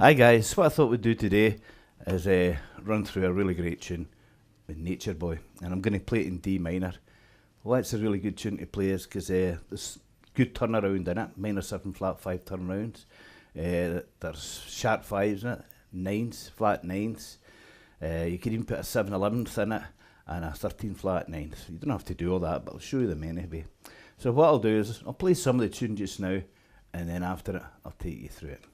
Hi guys, what I thought we'd do today is run through a really great tune with Nature Boy, and I'm going to play it in D minor. Why it's a really good tune to play is because there's good turnaround in it, minor 7 flat 5 turnarounds. There's sharp 5s in it, 9s, flat 9s. You can even put a 7/11th in it and a 13 flat 9th. You don't have to do all that, but I'll show you them anyway. So what I'll do is I'll play some of the tune just now, and then after it I'll take you through it.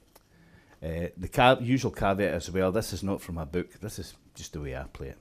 The usual caveat as well, this is not from a book, this is just the way I play it.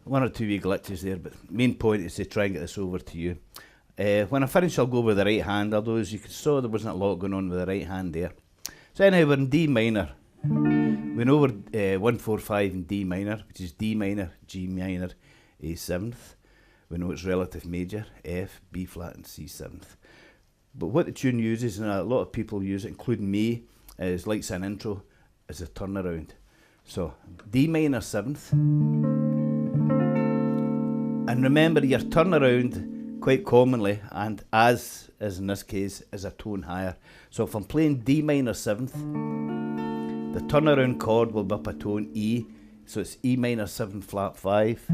One or two wee glitches there, but main point is to try and get this over to you. When I finish, I'll go with the right hand, although as you saw there wasn't a lot going on with the right hand there. So anyway, we're in D minor. We know we're 1, 4, 5 in D minor, which is D minor, G minor, A 7th. We know it's relative major, F, B flat and C 7th. But what the tune uses, and a lot of people use it, including me, is like an intro, is a turnaround. So D minor 7th. And remember, your turnaround quite commonly, and as is in this case, is a tone higher. So if I'm playing D minor 7th, the turnaround chord will be up a tone E, so it's E minor 7 flat 5,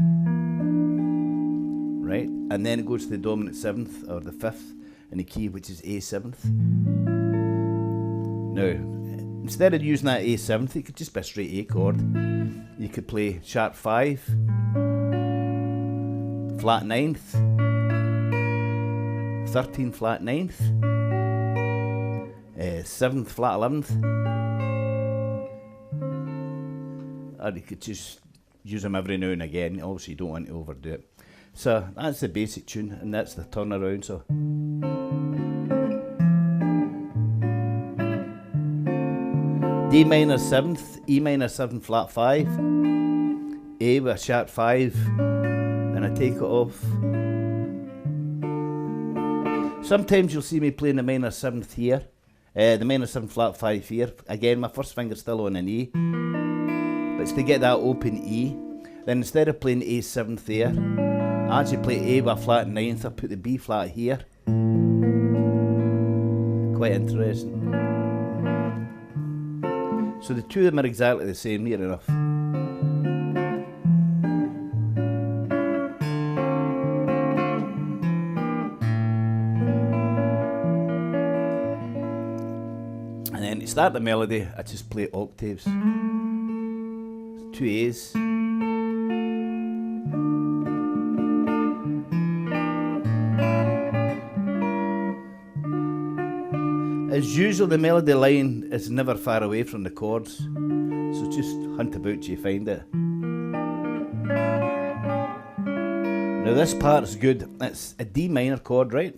right? And then it goes to the dominant 7th, or the 5th, in the key, which is A 7th. Now, instead of using that A 7th, it could just be a straight A chord. You could play sharp 5, flat 9th, 13 flat 9th, 7th flat 11th, or you could just use them every now and again. Obviously you don't want to overdo it. So that's the basic tune, and that's the turnaround. So D minor 7th, E minor 7 flat 5, A with a sharp 5, and I take it off. Sometimes you'll see me playing the minor 7th here, the minor 7 flat 5 here. Again, my first finger's still on an E, but it's to get that open E. Then instead of playing A 7th there, I actually play A with a flat 9th. I put the B flat here. Quite interesting. So the two of them are exactly the same, near enough. And then to start the melody, I just play octaves. 2 A's. As usual, the melody line is never far away from the chords, so just hunt about till you find it. Now this part is good. It's a D minor chord, right?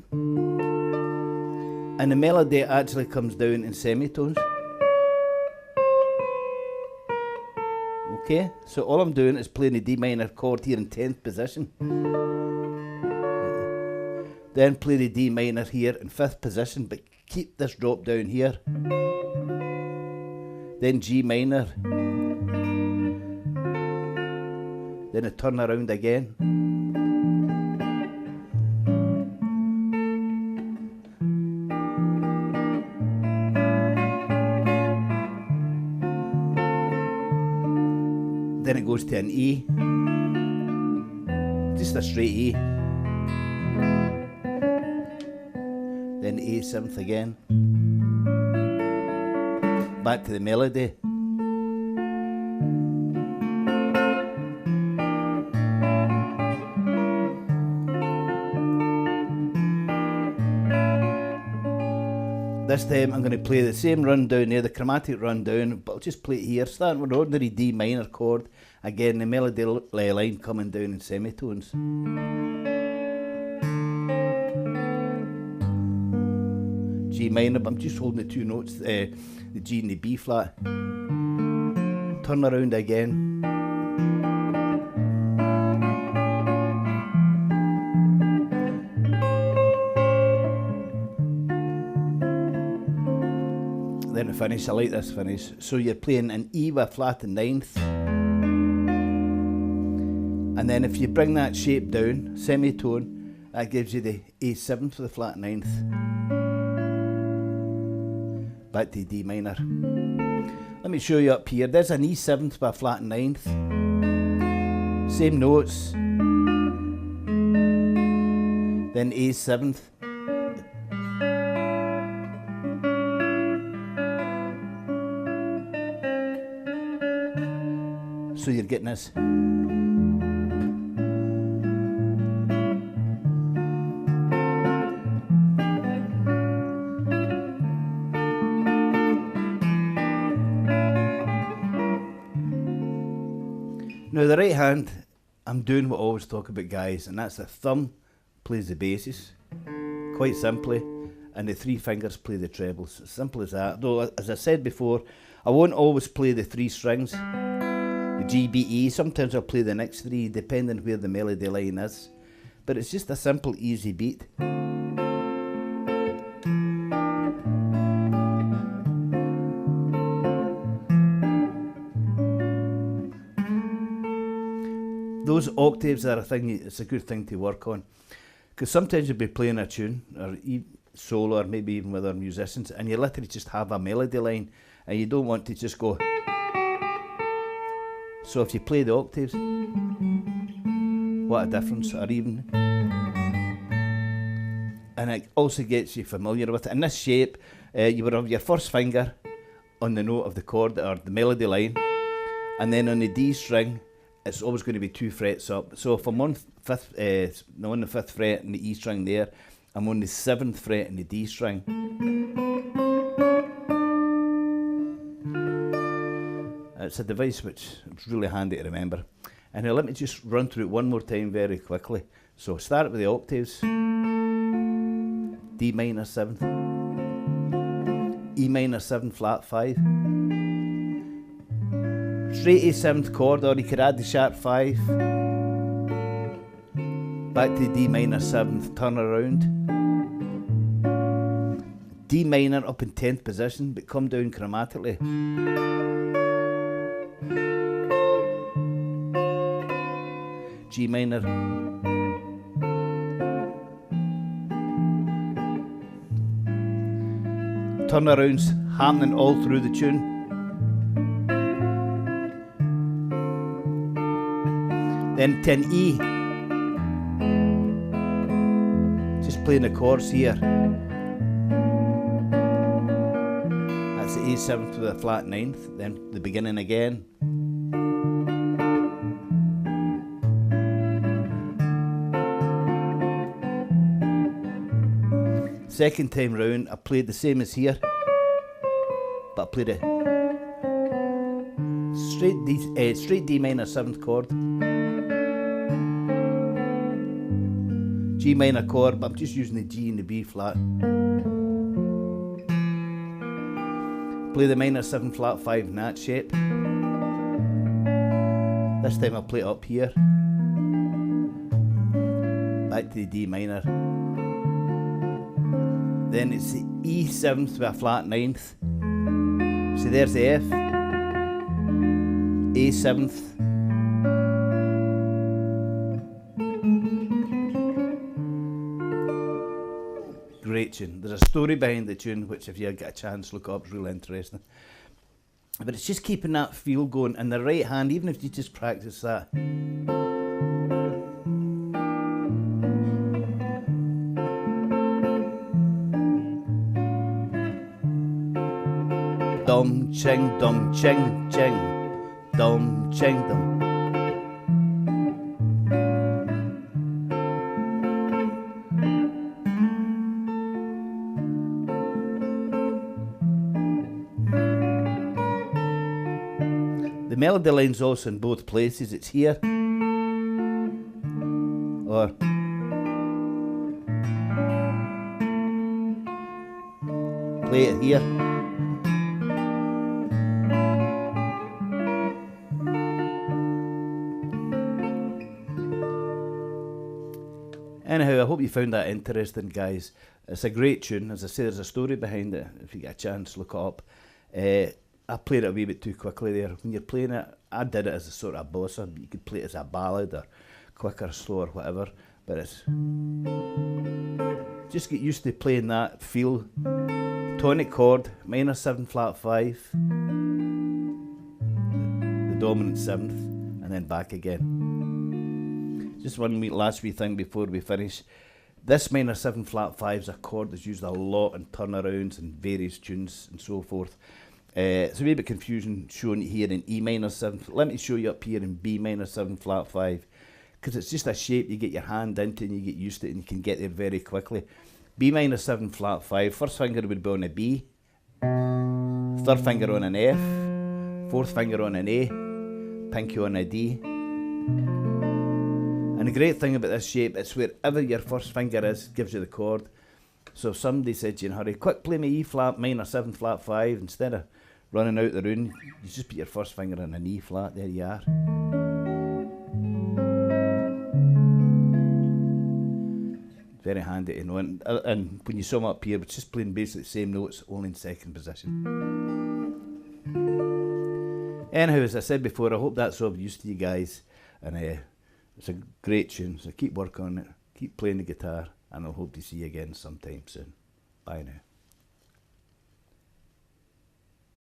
And the melody actually comes down in semitones. Okay, so all I'm doing is playing the D minor chord here in 10th position. Then play the D minor here in 5th position, but keep this drop down here. Then G minor. Then a turn around again. Then it goes to an E, just a straight E. Then A 7th again. Back to the melody. This time I'm going to play the same run down there, the chromatic run down, but I'll just play it here, starting with an ordinary D minor chord. Again, the melody line coming down in semitones. G minor, but I'm just holding the two notes, the G and the B flat. Turn around again. Then to finish, I like this finish. So you're playing an E with a flat in 9th. And then if you bring that shape down, semitone, that gives you the A7 for the flat 9th. Back to D minor. Let me show you up here. There's an E7 with a flat 9th. Same notes. Then A7th. So you're getting this. Now the right hand, I'm doing what I always talk about, guys, and that's the thumb plays the basses, quite simply, and the 3 fingers play the trebles. As simple as that. Though, as I said before, I won't always play the 3 strings. G, B, E, sometimes I'll play the next 3 depending where the melody line is, but it's just a simple easy beat. Those octaves are a thing, it's a good thing to work on, because sometimes you'll be playing a tune or solo or maybe even with other musicians and you literally just have a melody line and you don't want to just go. So if you play the octaves, what a difference, or even, and it also gets you familiar with it. In this shape, you would have your first finger on the note of the chord or the melody line, and then on the D string, it's always going to be 2 frets up. So if I'm on the 5th fret in the E string there, I'm on the 7th fret in the D string. It's a device which is really handy to remember. And now let me just run through it one more time very quickly. So start with the octaves. D minor 7th. E minor 7 flat 5. Straight A7th chord, or you could add the sharp 5. Back to D minor 7th, turn around. D minor up in 10th position, but come down chromatically. G minor. Turnarounds happening all through the tune. Then 10E. Just playing the chords here. That's the A7th with a flat 9th. Then the beginning again. Second time round, I played the same as here, but I played a straight D minor 7th chord, G minor chord, but I'm just using the G and the B flat. Play the minor 7 flat 5 in that shape. This time I'll play it up here. Back to the D minor. Then it's the E7th with a flat ninth. So there's the F. A7th. Great tune. There's a story behind the tune, which if you get a chance, look up, it's really interesting. But it's just keeping that feel going in the right hand, even if you just practice that. Dum ching dum ching ching, dum ching dum. The melody line's also in both places. It's here, or play it here. Anyhow, I hope you found that interesting, guys. It's a great tune. As I say, there's a story behind it. If you get a chance, look it up. I played it a wee bit too quickly there. When you're playing it, I did it as a sort of bossa. You could play it as a ballad or quicker, slower, whatever. But it's just get used to playing that feel. Tonic chord, minor 7 flat 5, the dominant 7th, and then back again. Just one last wee thing before we finish. This minor 7 flat 5 is a chord that's used a lot in turnarounds and various tunes and so forth. It's a wee bit confusing showing it here in E minor 7. Let me show you up here in B minor 7 flat 5, because it's just a shape you get your hand into and you get used to it and you can get there very quickly. B minor 7 flat 5, first finger would be on a B, third finger on an F, fourth finger on an A, pinky on a D. And the great thing about this shape, it's wherever your first finger is, gives you the chord. So if somebody said to you in a hurry, quick play me E flat minor 7 flat 5, instead of running out the room, you just put your first finger on an E flat, there you are. Very handy to know, and when you sum up here, it's just playing basically the same notes, only in second position. Anyhow, as I said before, I hope that's of use to you guys, and it's a great tune, so keep working on it, keep playing the guitar, and I'll hope to see you again sometime soon. Bye now.